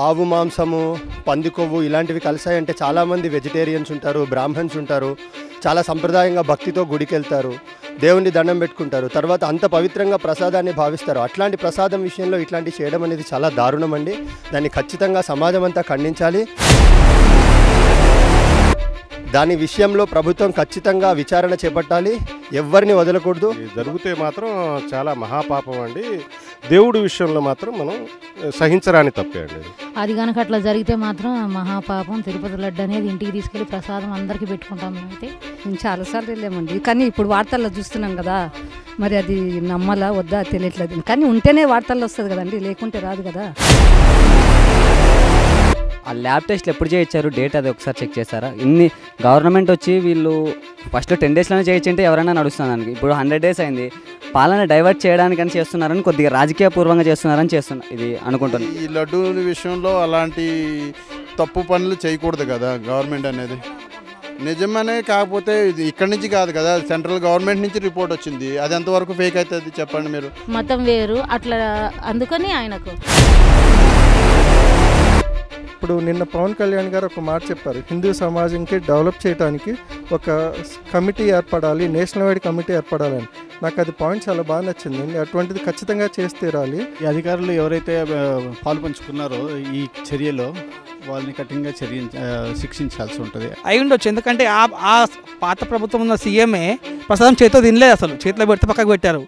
ఆవు మాంసము, పంది కొవ్వు ఇలాంటివి కలిసాయంటే చాలామంది వెజిటేరియన్స్ ఉంటారు, బ్రాహ్మణ్స్ ఉంటారు. చాలా సంప్రదాయంగా భక్తితో గుడికి వెళ్తారు, దేవుణ్ణి దండం పెట్టుకుంటారు, తర్వాత అంత పవిత్రంగా ప్రసాదాన్ని భావిస్తారు. అట్లాంటి ప్రసాదం విషయంలో ఇట్లాంటివి చేయడం అనేది చాలా దారుణం అండి. దాన్ని ఖచ్చితంగా సమాజం అంతా ఖండించాలి. దాని విషయంలో ప్రభుత్వం ఖచ్చితంగా విచారణ చేపట్టాలి, ఎవరిని వదలకూడదు. జరిగితే మాత్రం చాలా మహాపాపం అండి. దేవుడి విషయంలో మాత్రం మనం సహించరాని తప్పే అండి. అది కనుక అట్లా జరిగితే మాత్రం మహాపాపం. తిరుపతి లడ్డు అనేది ఇంటికి తీసుకెళ్ళి ప్రసాదం అందరికీ పెట్టుకుంటాం. మేమైతే మేము చాలాసార్లు వెళ్ళామండి, కానీ ఇప్పుడు వార్తల్లో చూస్తున్నాం కదా, మరి అది నమ్మాలా వద్దా తెలియట్లేదు. కానీ ఉంటేనే వార్తల్లో వస్తుంది కదండి, లేకుంటే రాదు కదా. ఆ ల్యాబ్ టెస్ట్లు ఎప్పుడు చేయించారు, డేట్ అది ఒకసారి చెక్ చేశారా? ఇన్ని గవర్నమెంట్ వచ్చి వీళ్ళు ఫస్ట్ 10 డేస్లోనే చేయించంటే ఎవరైనా నడుస్తుంది దానికి. ఇప్పుడు 100 డేస్ అయింది. పాలన డైవర్ట్ చేయడానికని చేస్తున్నారని, కొద్దిగా రాజకీయపూర్వంగా చేస్తున్నారని ఇది అనుకుంటున్నాను. ఈ లడ్డు విషయంలో అలాంటి తప్పు పనులు చేయకూడదు కదా గవర్నమెంట్ అనేది. నిజమనే, కాకపోతే ఇది ఇక్కడి నుంచి కాదు కదా, సెంట్రల్ గవర్నమెంట్ నుంచి రిపోర్ట్ వచ్చింది. అది ఎంతవరకు ఫేక్ అవుతుంది చెప్పండి మీరు. మతం వేరు అట్లా, అందుకని ఆయనకు ఇప్పుడు నిన్న పవన్ కళ్యాణ్ గారు ఒక మాట చెప్పారు, హిందూ సమాజంకి డెవలప్ చేయడానికి ఒక కమిటీ ఏర్పడాలి, నేషనల్ వైడ్ కమిటీ ఏర్పడాలని. నాకు అది పాయింట్ చాలా బాగా నచ్చింది. అటువంటిది ఖచ్చితంగా చేసి తీరాలి. ఈ అధికారులు ఎవరైతే పాలు పంచుకున్నారో ఈ చర్యలో వాళ్ళని కఠినంగా శిక్షించాల్సి ఉంటుంది. అయి ఉండొచ్చు, ఎందుకంటే ఆ పాత ప్రభుత్వం ఉన్న సీఎంఏ ప్రసాదం చేతితో తినలేదు, అసలు చేతిలో పెడితే పక్కకు పెట్టారు.